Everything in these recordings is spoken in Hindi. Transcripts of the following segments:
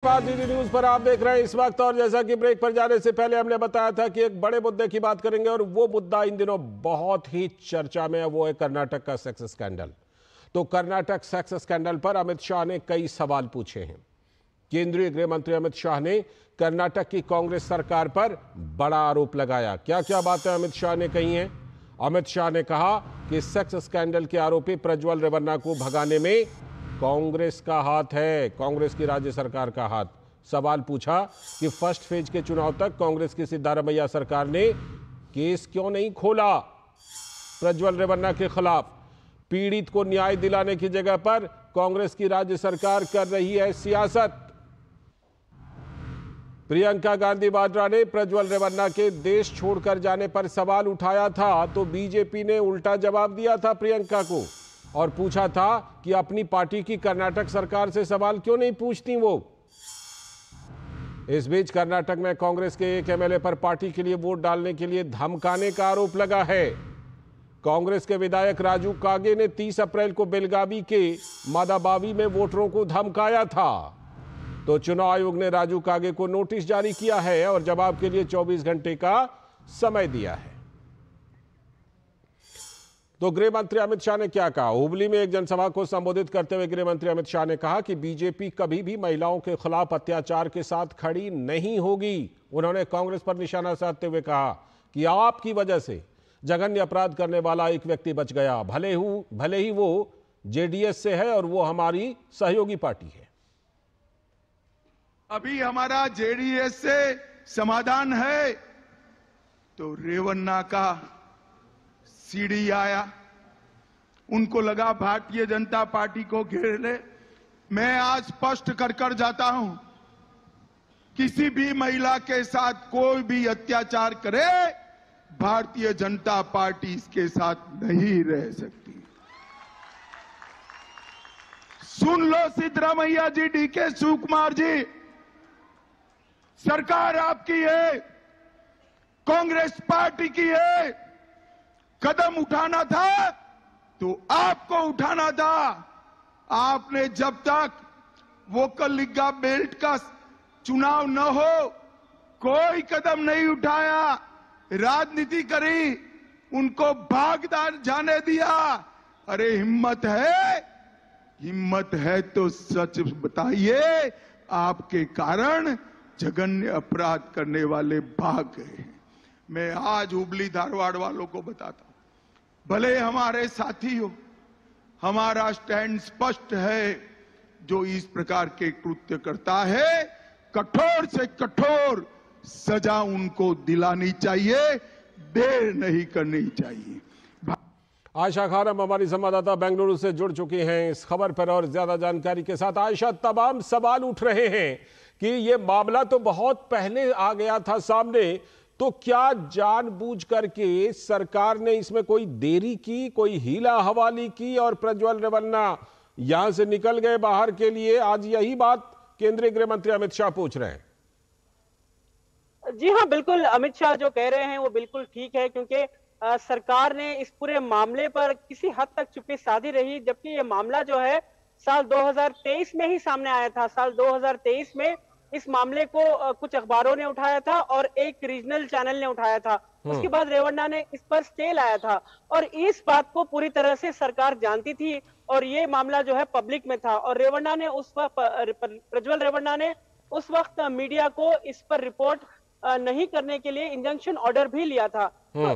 डीडी न्यूज पर आप देख रहे हैं इस वक्त। और जैसा कि ब्रेक पर जाने से पहले हमने बताया था कि एक बड़े मुद्दे की बात करेंगे और वो मुद्दा इन दिनों बहुत ही चर्चा में है, वो है कर्नाटक का सेक्स स्कैंडल। तो कर्नाटक सेक्स स्कैंडल पर अमित शाह ने कई सवाल पूछे हैं। केंद्रीय गृह मंत्री अमित शाह ने कर्नाटक की कांग्रेस सरकार पर बड़ा आरोप लगाया। क्या क्या बातें अमित शाह ने कही हैं? अमित शाह ने कहा कि सेक्स स्कैंडल के आरोपी प्रज्वल रेवन्ना को भगाने में कांग्रेस का हाथ है, कांग्रेस की राज्य सरकार का हाथ। सवाल पूछा कि फर्स्ट फेज के चुनाव तक कांग्रेस की सिद्धारमैया सरकार ने केस क्यों नहीं खोला प्रज्वल रेवन्ना के खिलाफ। पीड़ित को न्याय दिलाने की जगह पर कांग्रेस की राज्य सरकार कर रही है सियासत। प्रियंका गांधी वाड्रा ने प्रज्वल रेवन्ना के देश छोड़कर जाने पर सवाल उठाया था, तो बीजेपी ने उल्टा जवाब दिया था प्रियंका को और पूछा था कि अपनी पार्टी की कर्नाटक सरकार से सवाल क्यों नहीं पूछती वो। इस बीच कर्नाटक में कांग्रेस के एक एमएलए पर पार्टी के लिए वोट डालने के लिए धमकाने का आरोप लगा है। कांग्रेस के विधायक राजू कागे ने 30 अप्रैल को बेलगावी के मादाबावी में वोटरों को धमकाया था। तो चुनाव आयोग ने राजू कागे को नोटिस जारी किया है और जवाब के लिए 24 घंटे का समय दिया है। तो गृह मंत्री अमित शाह ने क्या कहा? हुबली में एक जनसभा को संबोधित करते हुए गृह मंत्री अमित शाह ने कहा कि बीजेपी कभी भी महिलाओं के खिलाफ अत्याचार के साथ खड़ी नहीं होगी। उन्होंने कांग्रेस पर निशाना साधते हुए कहा कि आपकी वजह से जघन्य अपराध करने वाला एक व्यक्ति बच गया, भले ही वो जेडीएस से है और वो हमारी सहयोगी पार्टी है। अभी हमारा जेडीएस से समाधान है तो रेवन्ना का सीडी आया, उनको लगा भारतीय जनता पार्टी को घेर ले। मैं आज स्पष्ट कर जाता हूं, किसी भी महिला के साथ कोई भी अत्याचार करे, भारतीय जनता पार्टी इसके साथ नहीं रह सकती। सुन लो सिद्धरामैया जी, डीके शिवकुमार जी, सरकार आपकी है, कांग्रेस पार्टी की है। कदम उठाना था तो आपको उठाना था। आपने जब तक वोकल लिग्गा बेल्ट का चुनाव न हो कोई कदम नहीं उठाया, राजनीति करी, उनको भागदार जाने दिया। अरे हिम्मत है तो सच बताइए, आपके कारण जघन्य अपराध करने वाले भाग गए। मैं आज हुबली धारवाड़ वालों को बताता हूं, भले हमारे साथी हो, हमारा स्टैंड स्पष्ट है। जो इस प्रकार के कृत्य करता है, कठोर से कठोर सजा उनको दिलानी चाहिए, देर नहीं करनी चाहिए। आयशा खानम हमारी संवाददाता बेंगलुरु से जुड़ चुकी हैं इस खबर पर और ज्यादा जानकारी के साथ। आयशा, तमाम सवाल उठ रहे हैं कि ये मामला तो बहुत पहले आ गया था सामने, तो क्या जानबूझ करके सरकार ने इसमें कोई देरी की, कोई हीला हवाली की और प्रज्वल रेवन्ना यहां से निकल गए बाहर के लिए? आज यही बात केंद्रीय गृह मंत्री अमित शाह पूछ रहे हैं। जी हां, बिल्कुल अमित शाह जो कह रहे हैं वो बिल्कुल ठीक है, क्योंकि सरकार ने इस पूरे मामले पर किसी हद तक चुप्पी साधी रही, जबकि ये मामला जो है साल 2023 में ही सामने आया था। साल 2023 में इस मामले को कुछ अखबारों ने उठाया था और एक रीजनल चैनल ने उठाया था। उसके बाद रेवन्ना ने इस पर स्टे लाया था और इस बात को पूरी तरह से सरकार जानती थी और ये मामला जो है पब्लिक में था। और रेवन्ना ने उस वक्त, प्रज्वल रेवन्ना ने उस वक्त मीडिया को इस पर रिपोर्ट नहीं करने के लिए इंजंक्शन ऑर्डर भी लिया था। तो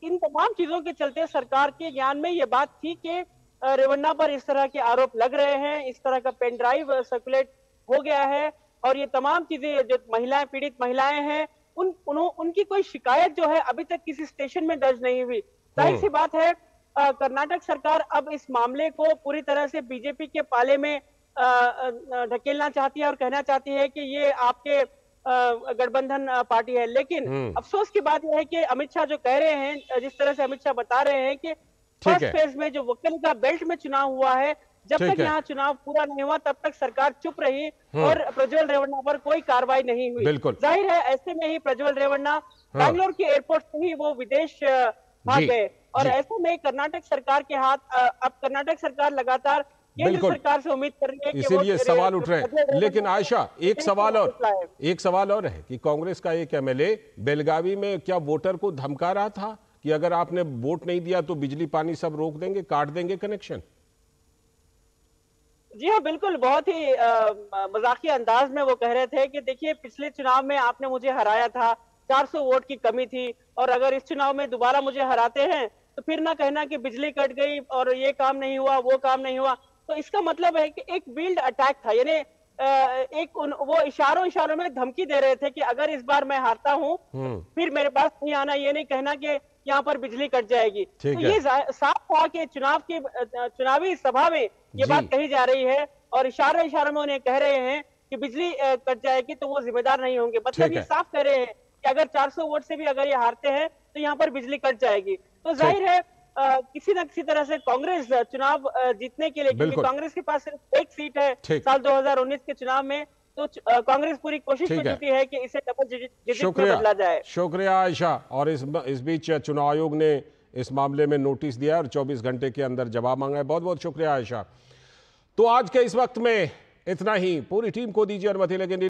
इन तमाम चीजों के चलते सरकार के ज्ञान में ये बात थी कि रेवन्ना पर इस तरह के आरोप लग रहे हैं, इस तरह का पेन ड्राइव सर्कुलेट हो गया है और ये तमाम चीजें जो महिलाएं, पीड़ित महिलाएं हैं, उनकी कोई शिकायत जो है अभी तक किसी स्टेशन में दर्ज नहीं हुई। जाहिर सी बात है, कर्नाटक सरकार अब इस मामले को पूरी तरह से बीजेपी के पाले में ढकेलना चाहती है और कहना चाहती है कि ये आपके गठबंधन पार्टी है। लेकिन अफसोस की बात यह है कि अमित शाह जो कह रहे हैं, जिस तरह से अमित शाह बता रहे हैं कि फर्स्ट फेज में जो वोकल का बेल्ट में चुनाव हुआ है, जब तक यहाँ चुनाव पूरा नहीं हुआ तब तक सरकार चुप रही और प्रज्वल रेवन्ना पर कोई कार्रवाई नहीं हुई। जाहिर है ऐसे में ही प्रज्वल रेवन्ना बैंगलोर के एयरपोर्ट से ही वो विदेश भाग गए और ऐसे में कर्नाटक सरकार के हाथ, अब कर्नाटक सरकार लगातार केंद्र बिल्कुल। सरकार से उम्मीद कर रही है कि वो इसीलिए सवाल उठ रहे हैं। बजट लेकिन आयशा, एक सवाल और है कि कांग्रेस का एक एमएलए बेलगावी में क्या वोटर को धमका रहा था कि अगर आपने वोट नहीं दिया तो बिजली पानी सब रोक देंगे, काट देंगे कनेक्शन। जी हाँ, बिल्कुल, बहुत ही मजाकिया अंदाज में वो कह रहे थे कि देखिए पिछले चुनाव में आपने मुझे हराया था, 400 वोट की कमी थी, और अगर इस चुनाव में दोबारा मुझे हराते हैं तो फिर ना कहना कि बिजली कट गई और ये काम नहीं हुआ, वो काम नहीं हुआ। तो इसका मतलब है कि एक व्हील्ड अटैक था, यानी वो इशारों में धमकी दे रहे थे कि अगर इस बार मैं हारता हूं फिर मेरे पास नहीं आना, ये नहीं कहना कि यहाँ पर बिजली कट जाएगी। तो ये साफ था कि चुनावी सभा में ये बात कही जा रही है और इशारों में उन्हें कह रहे हैं कि बिजली कट जाएगी तो वो जिम्मेदार नहीं होंगे। मतलब ये साफ कह रहे हैं कि अगर 400 वोट से भी अगर ये हारते हैं तो यहाँ पर बिजली कट जाएगी। तो जाहिर है किसी न किसी तरह से कांग्रेस चुनाव जीतने के लिए, क्योंकि कांग्रेस के पास सिर्फ एक सीट है साल 2019 के चुनाव में, तो कांग्रेस पूरी कोशिश कर चुकी है कि इसे डबल डिजिट में बदला जाए। शुक्रिया आयशा। और इस बीच चुनाव आयोग ने इस मामले में नोटिस दिया और 24 घंटे के अंदर जवाब मांगा है। बहुत बहुत शुक्रिया आयशा। तो आज के इस वक्त में इतना ही। पूरी टीम को दीजिए अनुमति, लेकिन